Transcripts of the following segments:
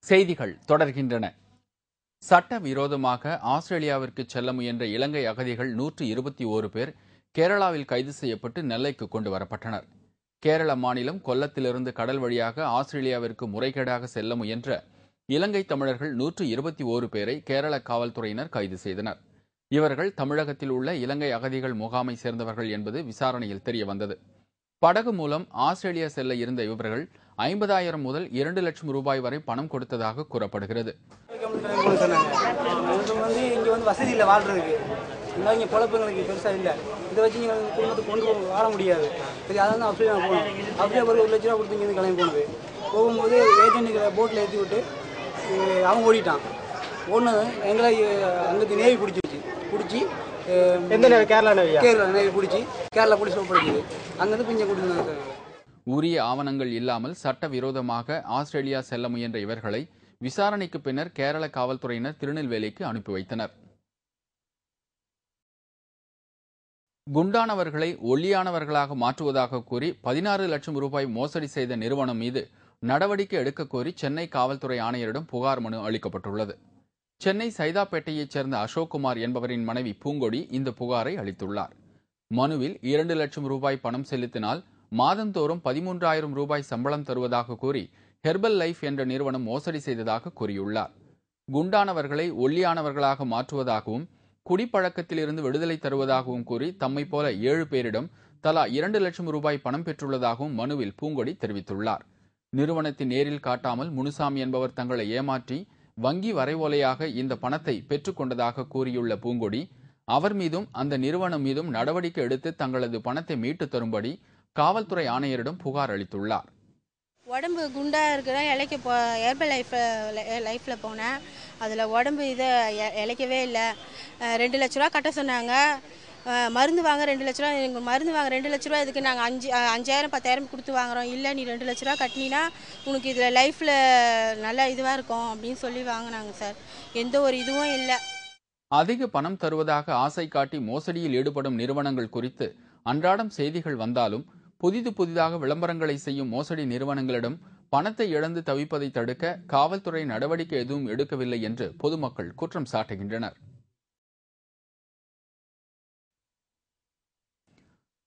செய்திகள் தொடர்கின்றன. சட்டவிரோதமாக ஆஸ்திரேலியாவிற்கு செல்ல முயன்ற இலங்கை அகதிகள் 121 பேர் கேரளாவில் கைது செய்யப்பட்டு நெல்லைக்கு கொண்டு வரப்பட்டனர். கேரள மாநிலம் கொல்லத்திலிருந்து கடல் வழியாக ஆஸ்திரேலியாவிற்கு முறைகேடாக செல்ல முயன்ற இலங்கை தமிழர்கள் 121 பேரை கேரள காவல்துறையினர் கைது செய்தனர். இவர்கள் தமிழகத்தில் உள்ள இலங்கை அகதிகள் முகாமை சேர்ந்தவர்கள் என்பது விசாரணையில் தெரியவந்தது. படகு மூலம் ஆஸ்திரேலியா செல்ல இருந்த இவர்கள் 50,000 முதல் 2 லட்சம் ரூபாய் வரை பணம் கொடுத்ததாக கூறப்படுகிறது. வசதி இல்லை வாழ்றதுக்கு, இங்கே குழப்பங்களுக்கு பெருசாக இல்லை. இதை வச்சு எங்கள் குடும்பத்தை கொண்டு வாழ முடியாது. சரி, அதான் ஆஸ்திரேலியா போகணும். அப்படியே ஒரு 1 லட்ச ரூபா கொடுத்து இங்கே கிளம்பி போனது. போகும்போது ஏஜென்ட்டுக்கு போட்டில் ஏற்றி விட்டு அவன் ஓடிட்டான். ஓடினது எங்களை அங்கே நேவி பிடிச்சி எந்த நேரம் கேரளா நேவி பிடிச்சி கேரளா போலீஸ் ஒப்படைக்குது. அங்கேருந்து பிஞ்சை கொடுத்துருந்தாங்க. உரிய ஆவணங்கள் இல்லாமல் சட்டவிரோதமாக ஆஸ்திரேலியா செல்ல முயன்ற இவர்களை விசாரணைக்கு பின்னர் கேரள காவல்துறையினர் திருநெல்வேலிக்கு அனுப்பி வைத்தனர். குண்டானவர்களை ஒல்லியானவர்களாக மாற்றுவதாக கூறி 16 லட்சம் ரூபாய் மோசடி செய்த நிறுவனம் மீது நடவடிக்கை எடுக்க கோரி சென்னை காவல்துறை ஆணையரிடம் புகார் மனு அளிக்கப்பட்டுள்ளது. சென்னை சைதாப்பேட்டையைச் சேர்ந்த அசோக்குமார் என்பவரின் மனைவி பூங்கொடி இந்த புகாரை அளித்துள்ளார். மனுவில் 2 லட்சம் ரூபாய் பணம் செலுத்தினால் மாதந்தோறும் 13,000 ரூபாய் சம்பளம் தருவதாக கூறி ஹெர்பல் லைஃப் என்ற நிறுவனம் மோசடி செய்ததாக கூறியுள்ளார். குண்டானவர்களை ஒல்லியானவர்களாக மாற்றுவதாகவும் குடிப்பழக்கத்திலிருந்து விடுதலை தருவதாகவும் கூறி தம்மை போல 7 பேரிடம் தலா 2 லட்சம் ரூபாய் பணம் பெற்றுள்ளதாகவும் மனுவில் பூங்கொடி தெரிவித்துள்ளார். நிறுவனத்தை நேரில் காட்டாமல் முனுசாமி என்பவர் தங்களை ஏமாற்றி வங்கி வரைவோலையாக இந்த பணத்தை பெற்றுக்கொண்டதாக கூறியுள்ள பூங்கொடி, அவர் மீதும் அந்த நிறுவனம் மீதும் நடவடிக்கை எடுத்து தங்களது பணத்தை மீட்டு தரும்படி காவல்துறை ஆணையரிடம் புகார் அளித்துள்ளார். உடம்பு குண்டாக இருக்கிற இலைக்க ஹெர்பல் லைஃப்பில் போனேன். அதில் உடம்பு இதை இலைக்கவே இல்லை. 2 லட்ச ரூபா கட்ட சொன்னாங்க. மருந்து வாங்க 2 லட்ச ரூபா, எங்கள் மருந்து வாங்க 2 லட்ச ரூபா, இதுக்கு நாங்கள் 5,000 10,000 கொடுத்து வாங்குகிறோம். இல்லை, நீ 2 லட்ச ரூபா கட்டினா உனக்கு இதில் லைஃப்பில் நல்லா இதுவாக இருக்கும் அப்படின்னு சொல்லி வாங்கினாங்க சார். எந்த ஒரு இதுவும் இல்லை. அதிக பணம் தருவதாக ஆசை காட்டி மோசடியில் ஈடுபடும் நிறுவனங்கள் குறித்து அன்றாடம் செய்திகள் வந்தாலும் புதிதாக விளம்பரங்களை செய்யும் மோசடி நிறுவனங்களிடம் பணத்தை இழந்து தவிப்பதை தடுக்க காவல்துறை நடவடிக்கை எதுவும் எடுக்கவில்லை என்று பொதுமக்கள் குற்றம் சாட்டுகின்றனர்.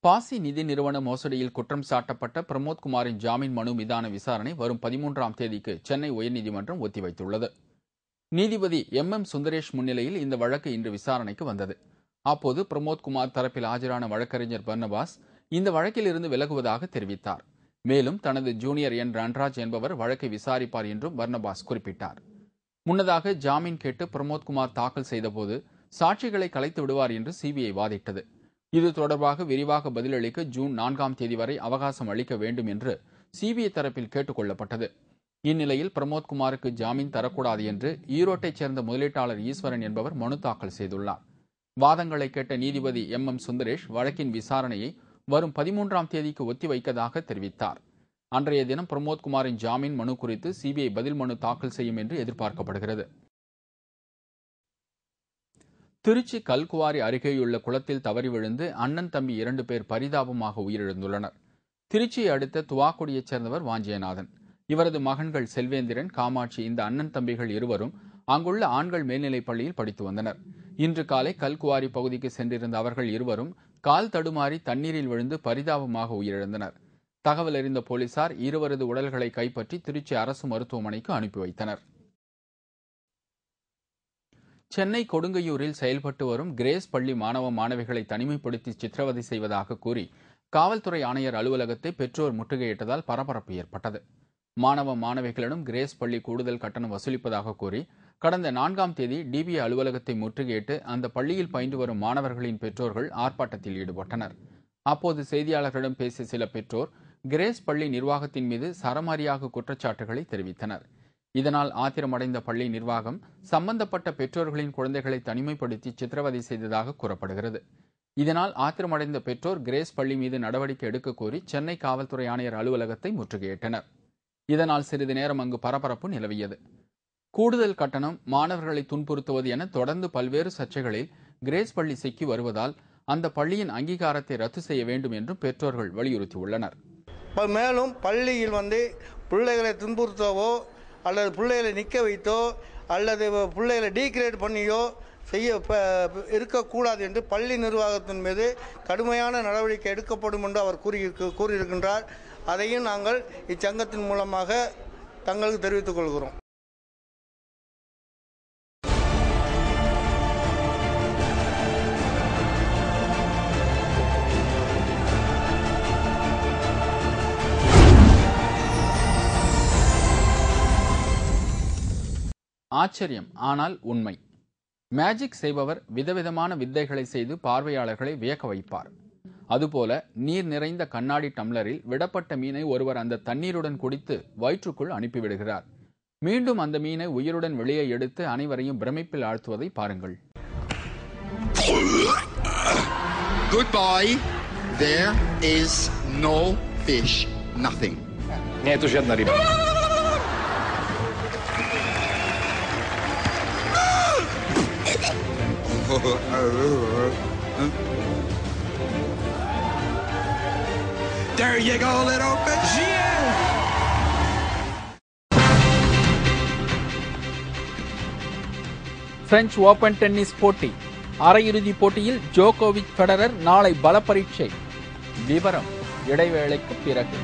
பாசி நிதி நிறுவன மோசடியில் குற்றம் சாட்டப்பட்ட பிரமோத்குமாரின் ஜாமீன் மனு மீதான விசாரணை வரும் 13ஆம் தேதிக்கு சென்னை உயர்நீதிமன்றம் ஒத்திவைத்துள்ளது. நீதிபதி MM சுந்தரேஷ் முன்னிலையில் இந்த வழக்கு இன்று விசாரணைக்கு வந்தது. அப்போது பிரமோத்குமார் தரப்பில் ஆஜரான வழக்கறிஞர் பர்னபாஸ் இந்த வழக்கில் இருந்து விலகுவதாக தெரிவித்தார். மேலும் தனது ஜூனியர் என் ரன்ராஜ் என்பவர் வழக்கை விசாரிப்பார் என்றும் பர்னபாஸ் குறிப்பிட்டார். முன்னதாக ஜாமீன் கேட்டு பிரமோத்குமார் தாக்கல் செய்தபோது சாட்சிகளை கலைத்து விடுவார் என்று CBI வாதிட்டது. இது தொடர்பாக விரிவாக பதிலளிக்க ஜூன் 4ஆம் தேதி வரை அவகாசம் அளிக்க வேண்டும் என்று CBI தரப்பில் கேட்டுக் கொள்ளப்பட்டது. இந்நிலையில் பிரமோத்குமாருக்கு ஜாமீன் தரக்கூடாது என்று ஈரோட்டைச் சேர்ந்த முதலீட்டாளர் ஈஸ்வரன் என்பவர் மனு தாக்கல் செய்துள்ளார். வாதங்களை கேட்ட நீதிபதி MM சுந்தரேஷ் வழக்கின் விசாரணையை வரும் 13ஆம் தேதிக்கு ஒத்திவைக்கதாக தெரிவித்தார். அன்றைய தினம் பிரமோத்குமாரின் ஜாமீன் மனு குறித்து CBI பதில் மனு தாக்கல் செய்யும் என்று எதிர்பார்க்கப்படுகிறது. திருச்சி கல்குவாரி அருகேயுள்ள குளத்தில் தவறி விழுந்து அண்ணன் தம்பி 2 பேர் பரிதாபமாக உயிரிழந்துள்ளனர். திருச்சியை அடுத்த துவாக்குடியைச் சேர்ந்தவர் வாஞ்சியநாதன். இவரது மகன்கள் செல்வேந்திரன், காமாட்சி இந்த அண்ணன் தம்பிகள் இருவரும் அங்குள்ள ஆண்கள் மேல்நிலைப் பள்ளியில் படித்து வந்தனர். இன்று காலை கல்குவாரி பகுதிக்கு சென்றிருந்த அவர்கள் இருவரும் கால் தடுமாறி தண்ணீரில் விழுந்து பரிதாபமாக உயிரிழந்தனர். தகவல் அறிந்த போலீசார் இருவரது உடல்களை கைப்பற்றி திருச்சி அரசு மருத்துவமனைக்கு அனுப்பி வைத்தனர். சென்னை கொடுங்கையூரில் செயல்பட்டு வரும் கிரேஸ் பள்ளி மாணவ மாணவிகளை தனிமைப்படுத்தி சித்திரவதை செய்வதாக கூறி காவல்துறை ஆணையர் அலுவலகத்தை பெற்றோர் முற்றுகையிட்டதால் பரபரப்பு ஏற்பட்டது. மாணவ மாணவிகளிடம் கிரேஸ் பள்ளி கூடுதல் கட்டணம் வசூலிப்பதாக கூறி கடந்த 4ஆம் தேதி DBA அலுவலகத்தை முற்றுகையிட்டு அந்த பள்ளியில் பயின்று வரும் மாணவர்களின் பெற்றோர்கள் ஆர்ப்பாட்டத்தில் ஈடுபட்டனர். அப்போது செய்தியாளர்களிடம் பேசிய சில பெற்றோர் கிரேஸ் பள்ளி நிர்வாகத்தின் மீது சரமாரியாக குற்றச்சாட்டுகளை தெரிவித்தனர். இதனால் ஆத்திரமடைந்த பள்ளி நிர்வாகம் சம்பந்தப்பட்ட பெற்றோர்களின் குழந்தைகளை தனிமைப்படுத்தி சித்திரவதை செய்ததாக கூறப்படுகிறது. இதனால் ஆத்திரமடைந்த பெற்றோர் கிரேஸ் பள்ளி மீது நடவடிக்கை எடுக்க கோரி சென்னை காவல்துறை ஆணையர் அலுவலகத்தை முற்றுகையிட்டனர். இதனால் சிறிது நேரம் அங்கு பரபரப்பு நிலவியது. கூடுதல் கட்டணம், மாணவர்களை துன்புறுத்துவது என தொடர்ந்து பல்வேறு சர்ச்சைகளில் கிரேஸ் பள்ளி சிக்கி வருவதால் அந்த பள்ளியின் அங்கீகாரத்தை ரத்து செய்ய வேண்டும் என்றும் பெற்றோர்கள் வலியுறுத்தியுள்ளனர். மேலும் பள்ளியில் பிள்ளைகளை துன்புறுத்தவோ அல்லது பிள்ளைகளை நிற்க வைத்தோ அல்லது பிள்ளைகளை டீக்ரேட் பண்ணியோ செய்ய இருக்கக்கூடாது என்று பள்ளி நிர்வாகத்தின் மீது கடுமையான நடவடிக்கை எடுக்கப்படும் என்று அவர் கூறியிருக்கின்றார். அதையும் நாங்கள் இச்சங்கத்தின் மூலமாக தங்களுக்கு தெரிவித்துக் கொள்கிறோம். ஆச்சரியம், ஆனால் உண்மை. மேஜிக் செய்பவர் விதவிதமான வித்தைகளை செய்து பார்வையாளர்களை வியக்க வைப்பார். அதுபோல நீர் நிறைந்த கண்ணாடி டம்ளரில் விடப்பட்ட மீனை ஒருவர் அந்த தண்ணீருடன் குடித்து வயிற்றுக்குள் அனுப்பிவிடுகிறார். மீண்டும் அந்த மீனை உயிருடன் வெளியே எடுத்து அனைவரையும் பிரமிப்பில் ஆழ்த்துவதை பாருங்கள். Goodbye. There is no fish. Nothing. Nie, tu żadna ryba. There you go, little fish. French open tennis போட்டி அரையிறுதிப் போட்டியில் ஜோகோவிச், ஃபெடரர் நாளை பல பரீட்சை. விவரம் இடைவேளைக்கு பிறகு.